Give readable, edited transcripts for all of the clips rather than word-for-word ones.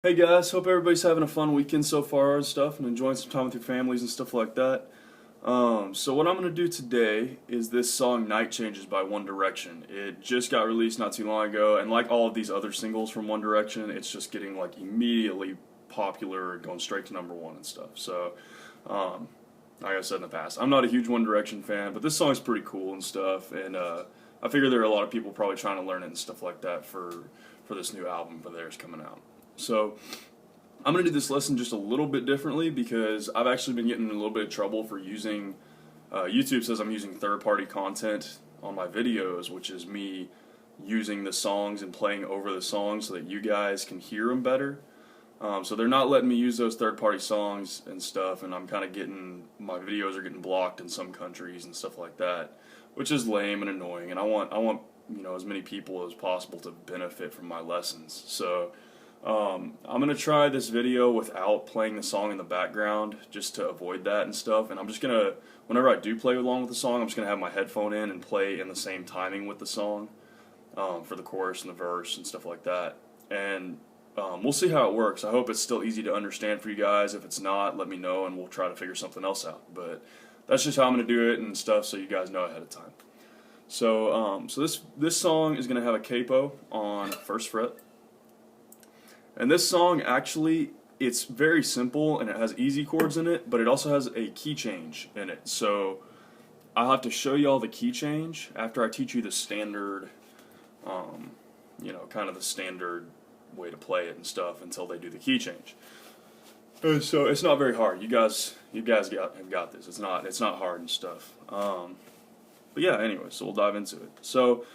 Hey guys, hope everybody's having a fun weekend so far and stuff and enjoying some time with your families and stuff like that. So what I'm going to do today is this song Night Changes by One Direction. It just got released not too long ago, and like all of these other singles from One Direction, it's just getting like immediately popular and going straight to number one and stuff. So, um, like I said in the past, I'm not a huge One Direction fan, but this song's pretty cool and stuff, and I figure there are a lot of people probably trying to learn it and stuff like that for this new album of theirs coming out. So I'm going to do this lesson just a little bit differently because I've actually been getting in a little bit of trouble for using, YouTube says I'm using third-party content on my videos, which is me using the songs and playing over the songs so that you guys can hear them better. So they're not letting me use those third-party songs and stuff, and I'm kind of getting, my videos are getting blocked in some countries and stuff like that, which is lame and annoying, and I want as many people as possible to benefit from my lessons. So I'm gonna try this video without playing the song in the background just to avoid that and stuff. And I'm just gonna, whenever I do play along with the song, I'm just gonna have my headphone in and play in the same timing with the song for the chorus and the verse and stuff like that. And we'll see how it works. I hope it's still easy to understand for you guys. If it's not, let me know and we'll try to figure something else out. But that's just how I'm gonna do it and stuff, so you guys know ahead of time. So this song is gonna have a capo on first fret. And this song actually, it's very simple and it has easy chords in it, but it also has a key change in it. So I'll have to show you all the key change after I teach you the standard, kind of the standard way to play it and stuff until they do the key change. So it's not very hard. You guys have got this. It's not hard and stuff. But yeah, anyway, so we'll dive into it. So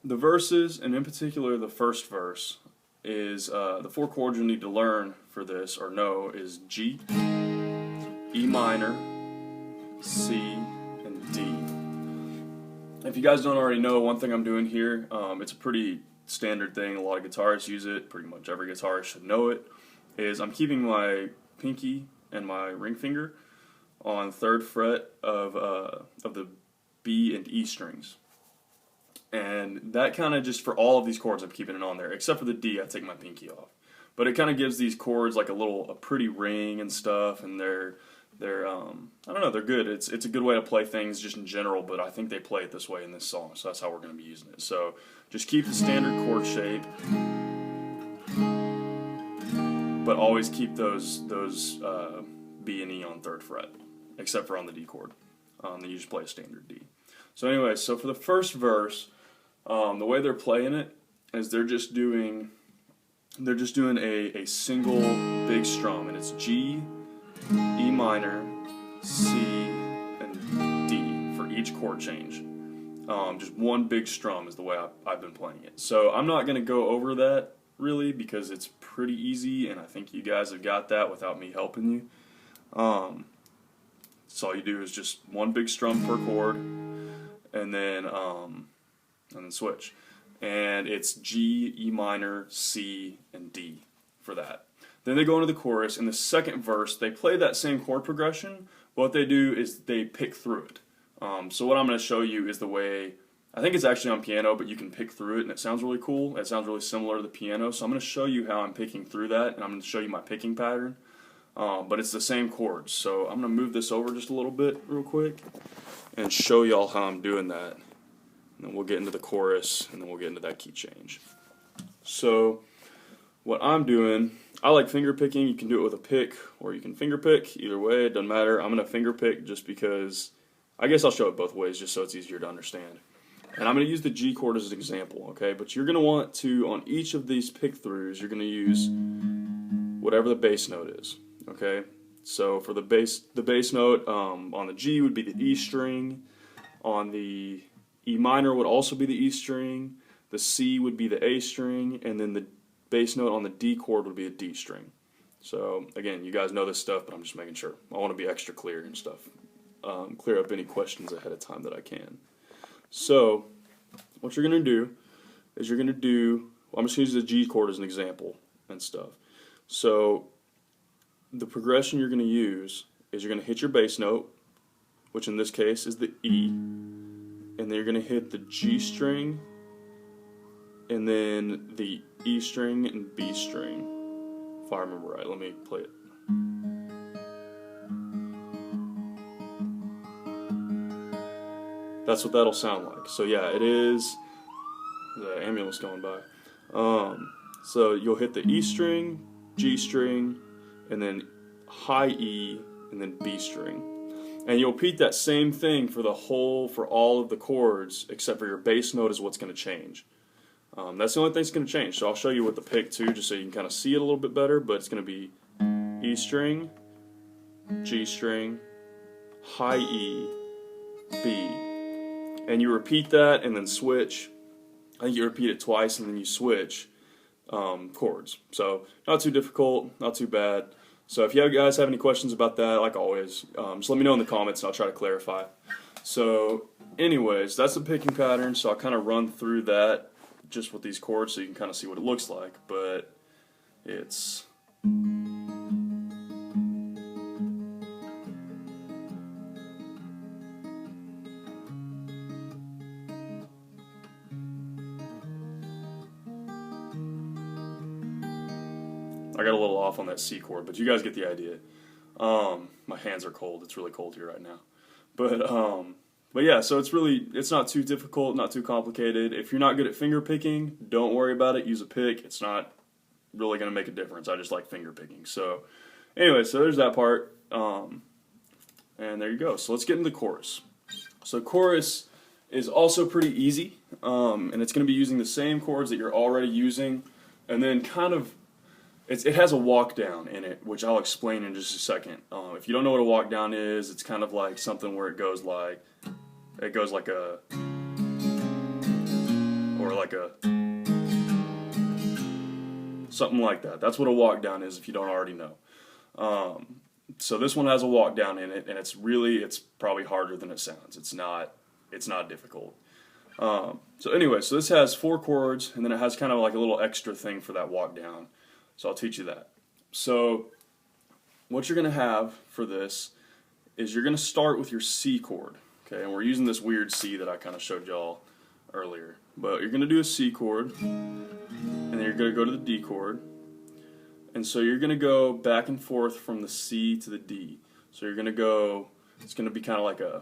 the verses, and in particular the first verse, is the four chords you need to learn for this or know is G, E minor, C, and D. If you guys don't already know, one thing I'm doing here, it's a pretty standard thing, a lot of guitarists use it, pretty much every guitarist should know it, is I'm keeping my pinky and my ring finger on third fret of the B and E strings. And that kind of just, for all of these chords, I'm keeping it on there. Except for the D, I take my pinky off. But it kind of gives these chords like a pretty ring and stuff, and they're I don't know, they're good. It's a good way to play things just in general, but I think they play it this way in this song, so that's how we're going to be using it. So just keep the standard chord shape, but always keep those B and E on third fret, except for on the D chord. Then you just play a standard D. So anyway, so for the first verse, the way they're playing it is they're just doing a single big strum, and it's G, E minor, C, and D for each chord change. Just one big strum is the way I've been playing it. So I'm not going to go over that really because it's pretty easy, and I think you guys have got that without me helping you. So all you do is just one big strum per chord, and then switch. And it's G, E minor, C, and D for that. Then they go into the chorus. In the second verse, they play that same chord progression, but what they do is they pick through it. So what I'm going to show you is the way, I think it's actually on piano, but you can pick through it, and it sounds really cool. It sounds really similar to the piano, so I'm going to show you how I'm picking through that, and I'm going to show you my picking pattern. But it's the same chords, so I'm going to move this over just a little bit real quick and show y'all how I'm doing that. And then we'll get into the chorus, and then we'll get into that key change. So what I'm doing, I like finger picking. You can do it with a pick, or you can finger pick. Either way, it doesn't matter. I'm going to finger pick just because, I guess I'll show it both ways just so it's easier to understand. And I'm going to use the G chord as an example, okay? But you're going to want to, on each of these pick throughs, you're going to use whatever the bass note is, okay? So for the bass note on the G would be the E string, on the E minor would also be the E string, the C would be the A string, and then the bass note on the D chord would be a D string. So again, you guys know this stuff, but I'm just making sure. I want to be extra clear and stuff. Clear up any questions ahead of time that I can. So what you're going to do is I'm just going to use the G chord as an example and stuff. So the progression you're going to use is you're going to hit your bass note, which in this case is the E, and then you're going to hit the G string, and then the E string and B string if I remember right. Let me play it. That's what that'll sound like. So yeah, it is. The ambulance going by. So you'll hit the E string, G string, and then high E, and then B string. And you'll repeat that same thing for all of the chords, except for your bass note is what's going to change. That's the only thing that's going to change. So I'll show you with the pick too, just so you can kind of see it a little bit better. But it's going to be E string, G string, high E, B. And you repeat that and then switch. I think you repeat it twice and then you switch chords. So not too difficult, not too bad. So if you guys have any questions about that, like always, just let me know in the comments and I'll try to clarify. So anyways, that's the picking pattern. So I'll kind of run through that just with these chords so you can kind of see what it looks like. But it's... I got a little off on that C chord, but you guys get the idea. My hands are cold. It's really cold here right now. But yeah, so it's not too difficult, not too complicated. If you're not good at finger picking, don't worry about it. Use a pick. It's not really going to make a difference. I just like finger picking. So anyway, so there's that part. And there you go. So let's get into the chorus. So chorus is also pretty easy, and it's going to be using the same chords that you're already using, and then kind of it has a walk down in it, which I'll explain in just a second. If you don't know what a walk down is, it's kind of like something where it goes like a, or like a, something like that. That's what a walk down is if you don't already know. So this one has a walk down in it, and it's probably harder than it sounds. It's not difficult. So anyway, so this has 4 chords, and then it has kind of like a little extra thing for that walk down. So I'll teach you that. So what you're going to have for this is you're going to start with your C chord. Okay, and we're using this weird C that I kind of showed y'all earlier. But you're going to do a C chord, and then you're going to go to the D chord. And so you're going to go back and forth from the C to the D. So you're going to go, it's going to be kind of like a...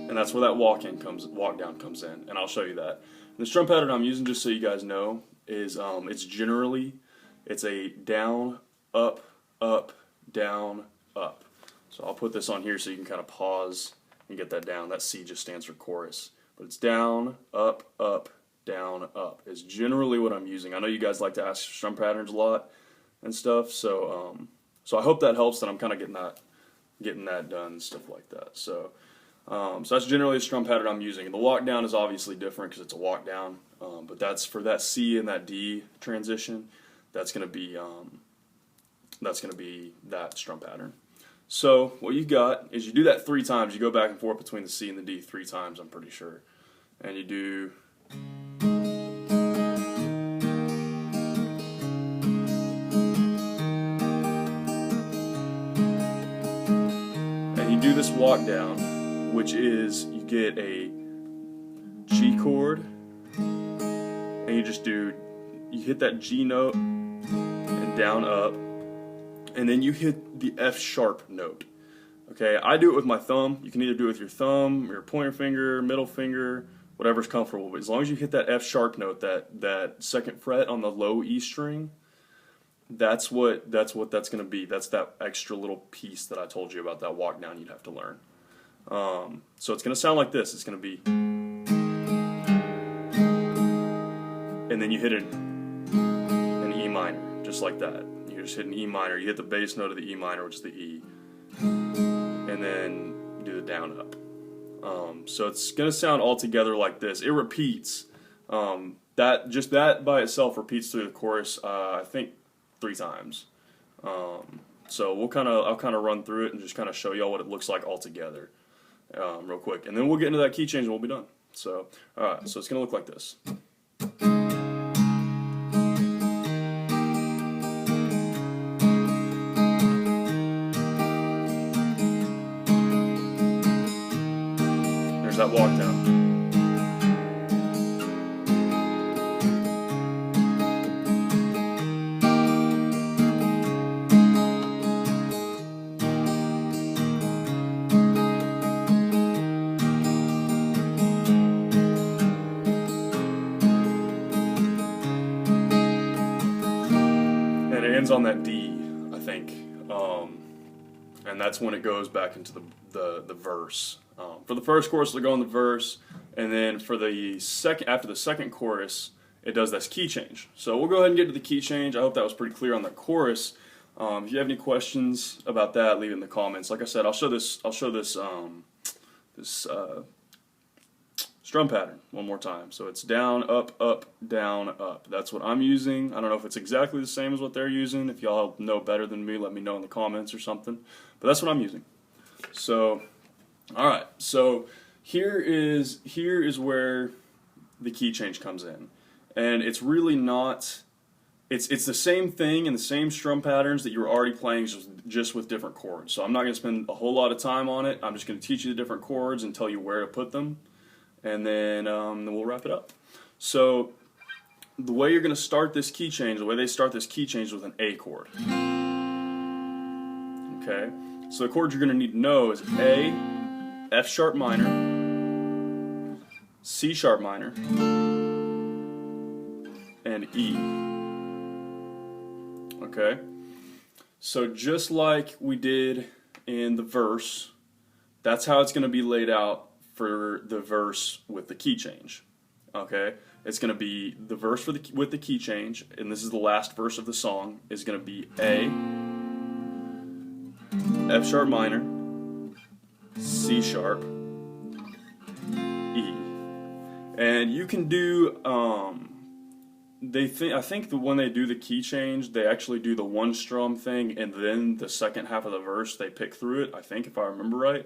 And that's where that walk down comes in, and I'll show you that. And the strum pattern I'm using, just so you guys know, is it's a down, up, up, down, up. So I'll put this on here so you can kind of pause and get that down. That C just stands for chorus, but it's down, up, down, up. Is generally what I'm using. I know you guys like to ask strum patterns a lot and stuff, so so I hope that helps. That I'm kind of getting that done and stuff like that. So that's generally the strum pattern I'm using. And the walk down is obviously different because it's a walk down, but that's for that C and that D transition. That's going to be that strum pattern. So what you got is you do that 3 times. You go back and forth between the C and the D 3 times, I'm pretty sure, and you do. And you do this walk down, which is you get a G chord, and you hit that G note and down, up, and then you hit the F sharp note. Okay, I do it with my thumb. You can either do it with your thumb, your pointer finger, middle finger, whatever's comfortable. But as long as you hit that F sharp note, that second fret on the low E string, that's what that's going to be. That's that extra little piece that I told you about, that walk down you'd have to learn. So it's going to sound like this. It's going to be, and then you hit an E minor, just like that. You just hit an E minor. You hit the bass note of the E minor, which is the E, and then do the down up. So it's going to sound all together like this. It repeats. That by itself repeats through the chorus. I think 3 times. So I'll kind of run through it and just kind of show y'all what it looks like all together, real quick, and then we'll get into that key change and we'll be done. So all right, so it's going to look like this. that walk down. And it ends on that D, I think. And that's when it goes back into the verse. For the first chorus, it'll go in the verse, and then for the after the second chorus, it does this key change. So we'll go ahead and get to the key change. I hope that was pretty clear on the chorus. If you have any questions about that, leave it in the comments. Like I said, I'll show this strum pattern one more time. So it's down, up, down, up. That's what I'm using. I don't know if it's exactly the same as what they're using. If y'all know better than me, let me know in the comments or something. But that's what I'm using. So, all right. So here is where the key change comes in, and it's really not. It's the same thing and the same strum patterns that you're already playing, just with different chords. So I'm not going to spend a whole lot of time on it. I'm just going to teach you the different chords and tell you where to put them, and then we'll wrap it up. So the way you're going to start this key change, the way they start this key change is with an A chord. Okay, so the chords you're going to need to know is A, F sharp minor, C sharp minor, and E. Okay, so just like we did in the verse, that's how it's going to be laid out for the verse with the key change. Okay, it's going to be the verse with the key change, and this is the last verse of the song, is going to be A, F sharp minor, C sharp, E. And you can do, I think when they do the key change, they actually do the one strum thing, and then the second half of the verse, they pick through it, I think, if I remember right.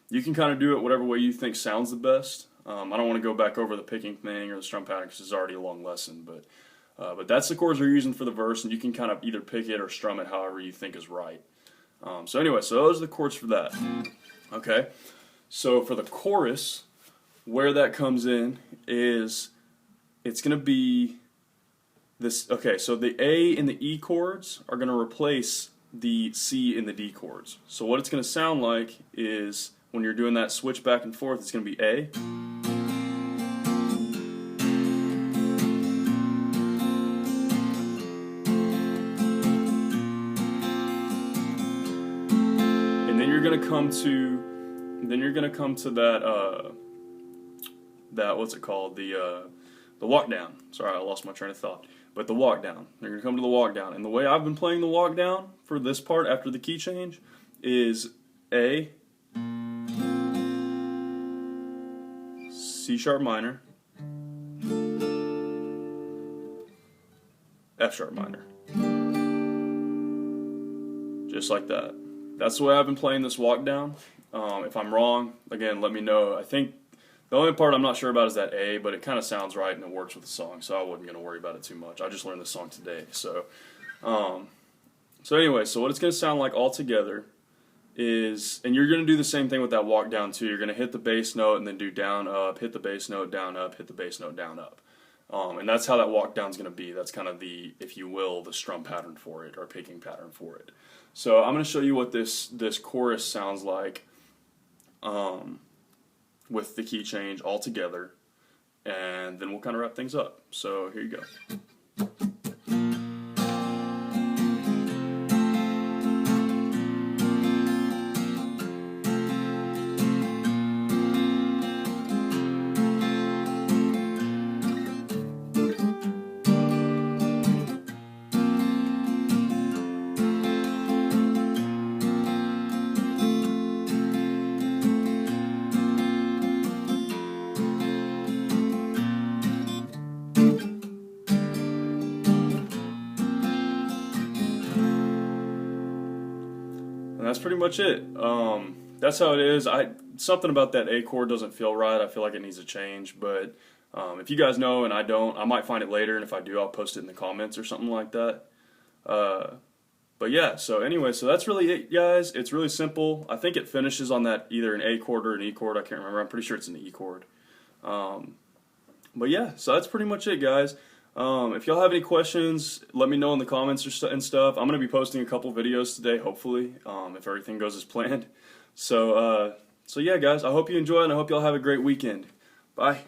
You can kind of do it whatever way you think sounds the best. I don't want to go back over the picking thing or the strum pattern because it's already a long lesson, but that's the chords we're using for the verse, and you can kind of either pick it or strum it however you think is right. So anyway, so those are the chords for that. Okay, so for the chorus, where that comes in is it's going to be this. Okay, so the A and the E chords are going to replace the C and the D chords. So what it's going to sound like is when you're doing that switch back and forth, it's going to be A, and then you're going to come to that what's it called, the walk down. Sorry, I lost my train of thought. But the walk down. You're going to come to the walk down. And the way I've been playing the walk down for this part after the key change is A, C sharp minor, F sharp minor. Just like that. That's the way I've been playing this walk down. If I'm wrong, again, let me know. I think the only part I'm not sure about is that A, but it kind of sounds right and it works with the song, so I wasn't going to worry about it too much. I just learned this song today. So anyway, so what it's going to sound like all together is, and you're going to do the same thing with that walk down too. You're going to hit the bass note and then do down, up, hit the bass note, down, up, hit the bass note, down, up. And that's how that walk down is going to be. That's kind of the, if you will, the strum pattern for it, or picking pattern for it. So I'm going to show you what this chorus sounds like with the key change all together, and then we'll kind of wrap things up. So here you go. And that's pretty much it. That's how it is. Something about that A chord doesn't feel right. I feel like it needs a change, but if you guys know and I don't, I might find it later, and if I do, I'll post it in the comments or something like that. But But yeah, so anyway, so that's really it, guys. It's really simple. I think it finishes on that either an A chord or an E chord. I can't remember. I'm pretty sure it's an E chord. But yeah, so that's pretty much it, guys. If y'all have any questions, let me know in the comments and stuff. I'm going to be posting a couple videos today, hopefully, if everything goes as planned. So yeah, guys, I hope you enjoy it, and I hope y'all have a great weekend. Bye.